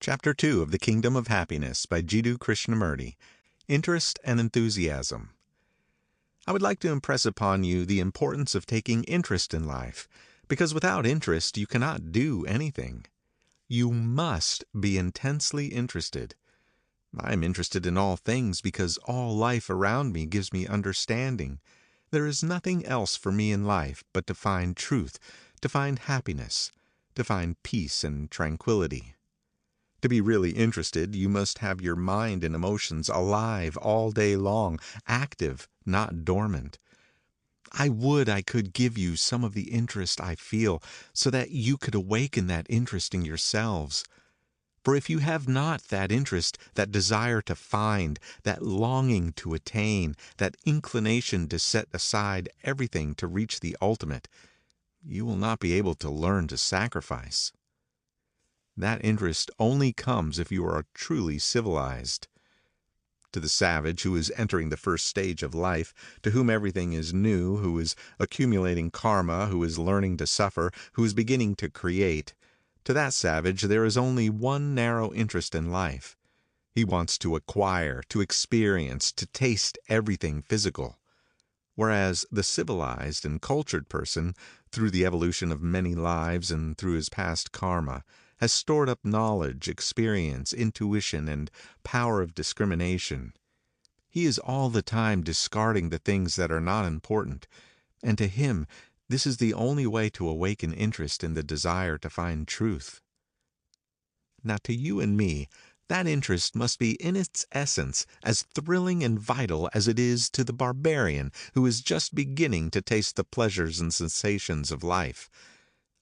Chapter 2 of The Kingdom of Happiness by Jiddu Krishnamurti. Interest and Enthusiasm. I would like to impress upon you the importance of taking interest in life, because without interest you cannot do anything. You must be intensely interested. I am interested in all things because all life around me gives me understanding. There is nothing else for me in life but to find truth, to find happiness, to find peace and tranquility. To be really interested, you must have your mind and emotions alive all day long, active, not dormant. I would I could give you some of the interest I feel, so that you could awaken that interest in yourselves. For if you have not that interest, that desire to find, that longing to attain, that inclination to set aside everything to reach the ultimate, you will not be able to learn to sacrifice. That interest only comes if you are truly civilized. To the savage who is entering the first stage of life, to whom everything is new, who is accumulating karma, who is learning to suffer, who is beginning to create, to that savage there is only one narrow interest in life. He wants to acquire, to experience, to taste everything physical. Whereas the civilized and cultured person, through the evolution of many lives and through his past karma, has stored up knowledge, experience, intuition, and power of discrimination. He is all the time discarding the things that are not important, and to him this is the only way to awaken interest in the desire to find truth. Now to you and me, that interest must be in its essence as thrilling and vital as it is to the barbarian who is just beginning to taste the pleasures and sensations of life.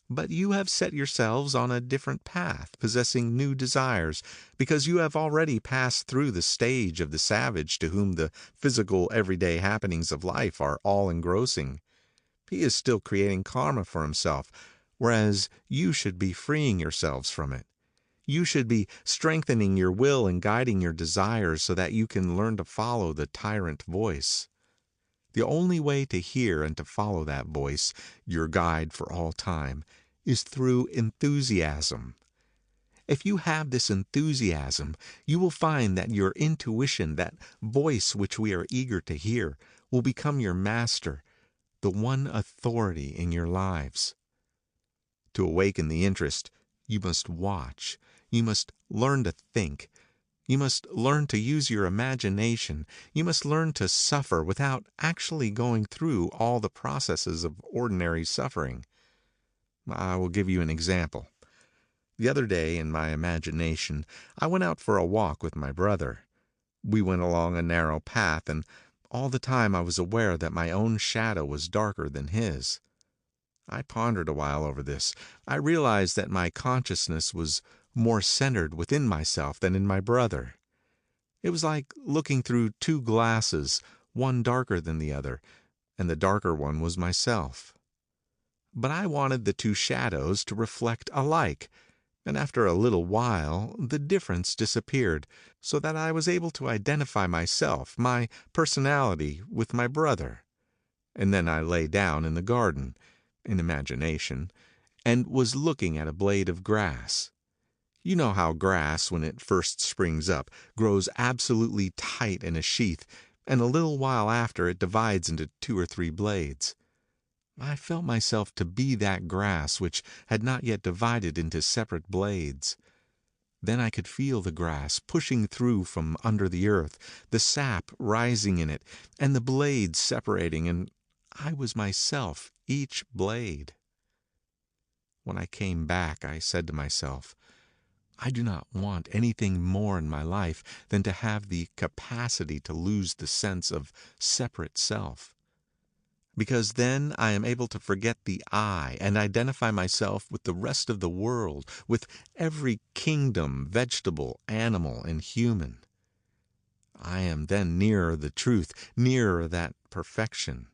But you have set yourselves on a different path, possessing new desires, because you have already passed through the stage of the savage to whom the physical everyday happenings of life are all engrossing. He is still creating karma for himself, whereas you should be freeing yourselves from it. You should be strengthening your will and guiding your desires so that you can learn to follow the tyrant voice. The only way to hear and to follow that voice, your guide for all time, is through enthusiasm. If you have this enthusiasm, you will find that your intuition, that voice which we are eager to hear, will become your master, the one authority in your lives. To awaken the interest, you must watch. You must learn to think. You must learn to use your imagination. You must learn to suffer without actually going through all the processes of ordinary suffering. I will give you an example. The other day, in my imagination, I went out for a walk with my brother. We went along a narrow path, and all the time I was aware that my own shadow was darker than his. I pondered a while over this. I realized that my consciousness was more centered within myself than in my brother. It was like looking through two glasses, one darker than the other, and the darker one was myself. But I wanted the two shadows to reflect alike, and after a little while the difference disappeared, so that I was able to identify myself, my personality, with my brother. And then I lay down in the garden, in imagination, and was looking at a blade of grass. You know how grass, when it first springs up, grows absolutely tight in a sheath, and a little while after it divides into 2 or 3 blades. I felt myself to be that grass which had not yet divided into separate blades. Then I could feel the grass pushing through from under the earth, the sap rising in it, and the blades separating, and I was myself, each blade. When I came back, I said to myself, I do not want anything more in my life than to have the capacity to lose the sense of separate self. Because then I am able to forget the I and identify myself with the rest of the world, with every kingdom, vegetable, animal, and human. I am then nearer the truth, nearer that perfection.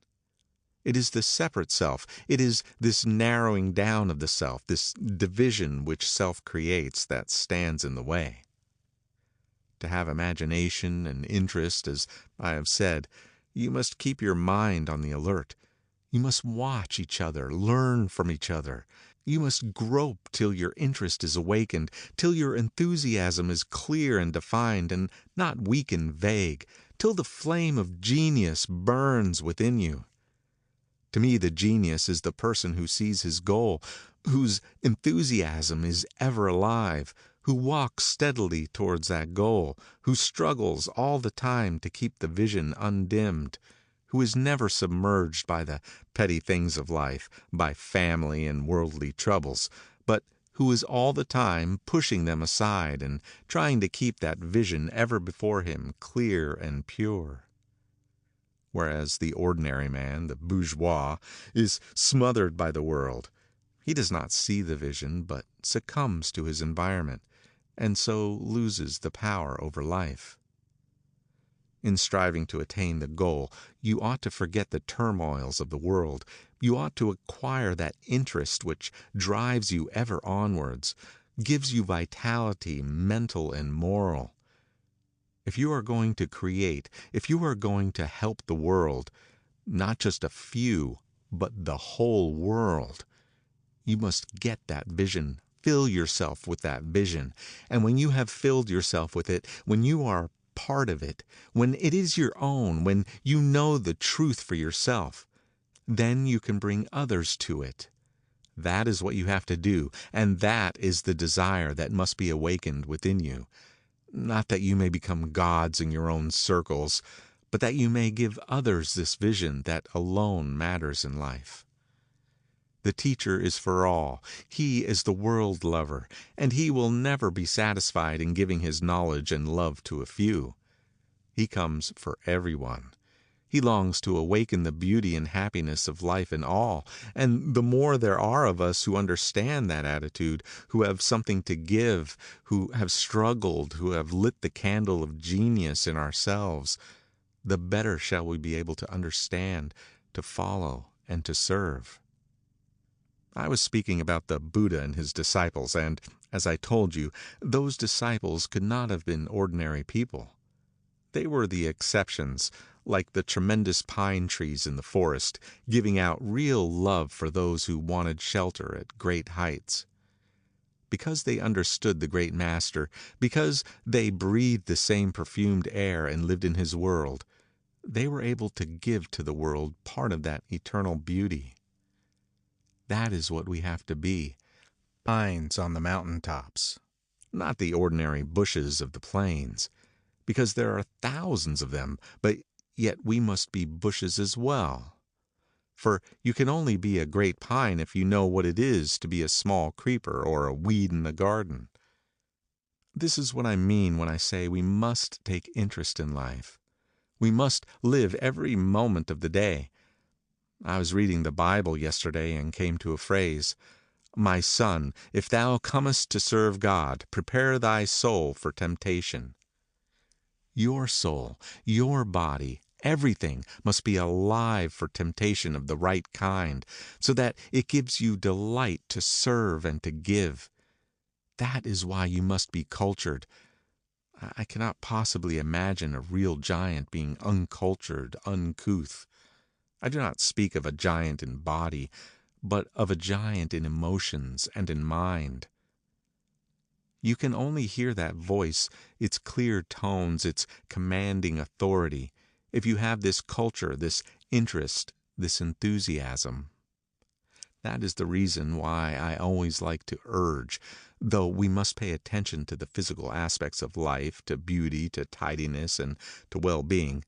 It is the separate self. It is this narrowing down of the self, this division which self creates, that stands in the way. To have imagination and interest, as I have said, you must keep your mind on the alert. You must watch each other, learn from each other. You must grope till your interest is awakened, till your enthusiasm is clear and defined and not weak and vague, till the flame of genius burns within you. To me, the genius is the person who sees his goal, whose enthusiasm is ever alive, who walks steadily towards that goal, who struggles all the time to keep the vision undimmed, who is never submerged by the petty things of life, by family and worldly troubles, but who is all the time pushing them aside and trying to keep that vision ever before him clear and pure. Whereas the ordinary man, the bourgeois, is smothered by the world. He does not see the vision, but succumbs to his environment, and so loses the power over life. In striving to attain the goal, you ought to forget the turmoils of the world. You ought to acquire that interest which drives you ever onwards, gives you vitality, mental and moral. If you are going to create, if you are going to help the world, not just a few, but the whole world, you must get that vision, fill yourself with that vision. And when you have filled yourself with it, when you are part of it, when it is your own, when you know the truth for yourself, then you can bring others to it. That is what you have to do, and that is the desire that must be awakened within you. Not that you may become gods in your own circles, but that you may give others this vision that alone matters in life. The teacher is for all. He is the world lover, and he will never be satisfied in giving his knowledge and love to a few. He comes for everyone. He longs to awaken the beauty and happiness of life in all, and the more there are of us who understand that attitude, who have something to give, who have struggled, who have lit the candle of genius in ourselves, the better shall we be able to understand, to follow, and to serve. I was speaking about the Buddha and his disciples, and, as I told you, those disciples could not have been ordinary people. They were the exceptions, like the tremendous pine trees in the forest, giving out real love for those who wanted shelter at great heights. Because they understood the great master, because they breathed the same perfumed air and lived in his world, they were able to give to the world part of that eternal beauty. That is what we have to be, pines on the mountain tops, not the ordinary bushes of the plains, because there are thousands of them, but yet we must be bushes as well. For you can only be a great pine if you know what it is to be a small creeper or a weed in the garden. This is what I mean when I say we must take interest in life. We must live every moment of the day. I was reading the Bible yesterday and came to a phrase, "My son, if thou comest to serve God, prepare thy soul for temptation." Your soul, your body, everything must be alive for temptation of the right kind, so that it gives you delight to serve and to give. That is why you must be cultured. I cannot possibly imagine a real giant being uncultured, uncouth. I do not speak of a giant in body, but of a giant in emotions and in mind. You can only hear that voice, its clear tones, its commanding authority, if you have this culture, this interest, this enthusiasm. That is the reason why I always like to urge, though we must pay attention to the physical aspects of life, to beauty, to tidiness, and to well-being,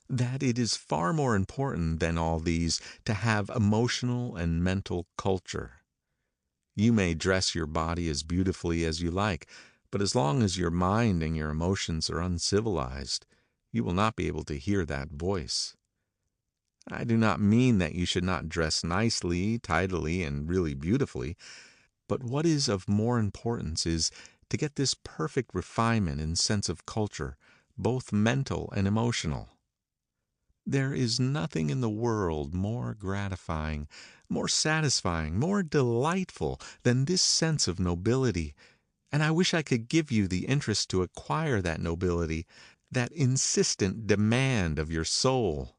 that it is far more important than all these to have emotional and mental culture. You may dress your body as beautifully as you like, but as long as your mind and your emotions are uncivilized, you will not be able to hear that voice. I do not mean that you should not dress nicely, tidily, and really beautifully, but what is of more importance is to get this perfect refinement and sense of culture, both mental and emotional. There is nothing in the world more gratifying, more satisfying, more delightful than this sense of nobility, and I wish I could give you the interest to acquire that nobility, that insistent demand of your soul.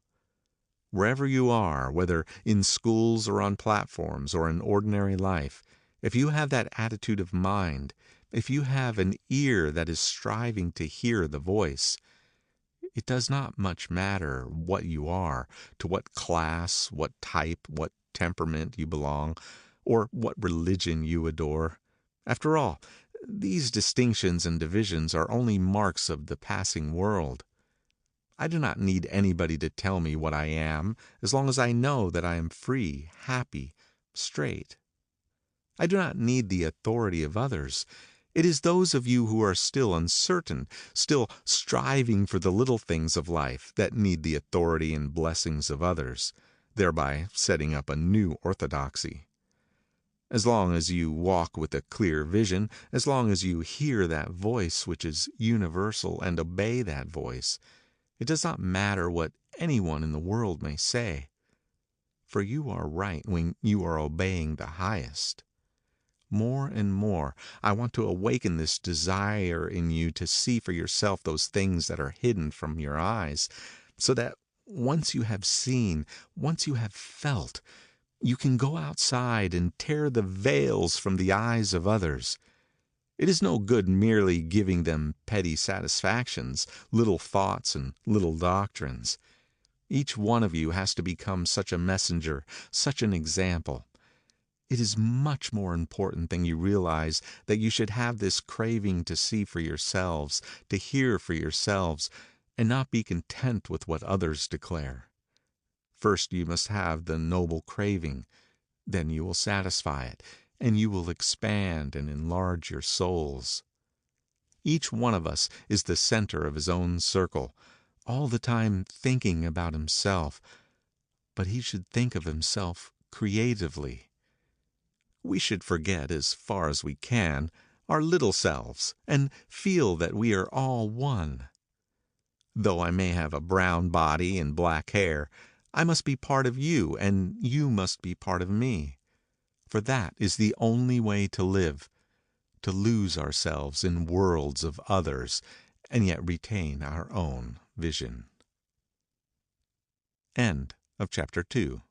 Wherever you are, whether in schools or on platforms or in ordinary life, if you have that attitude of mind, if you have an ear that is striving to hear the voice, it does not much matter what you are, to what class, what type, what temperament you belong, or what religion you adore. After all, these distinctions and divisions are only marks of the passing world. I do not need anybody to tell me what I am, as long as I know that I am free, happy, straight. I do not need the authority of others. It is those of you who are still uncertain, still striving for the little things of life, that need the authority and blessings of others, thereby setting up a new orthodoxy. As long as you walk with a clear vision, as long as you hear that voice which is universal and obey that voice, it does not matter what anyone in the world may say, for you are right when you are obeying the highest. More and more, I want to awaken this desire in you to see for yourself those things that are hidden from your eyes, so that once you have seen, once you have felt, you can go outside and tear the veils from the eyes of others. It is no good merely giving them petty satisfactions, little thoughts and little doctrines. Each one of you has to become such a messenger, such an example. It is much more important than you realize that you should have this craving to see for yourselves, to hear for yourselves, and not be content with what others declare. First you must have the noble craving, then you will satisfy it, and you will expand and enlarge your souls. Each one of us is the center of his own circle, all the time thinking about himself, but he should think of himself creatively. We should forget, as far as we can, our little selves, and feel that we are all one. Though I may have a brown body and black hair, I must be part of you, and you must be part of me. For that is the only way to live, to lose ourselves in worlds of others, and yet retain our own vision. End of chapter 2.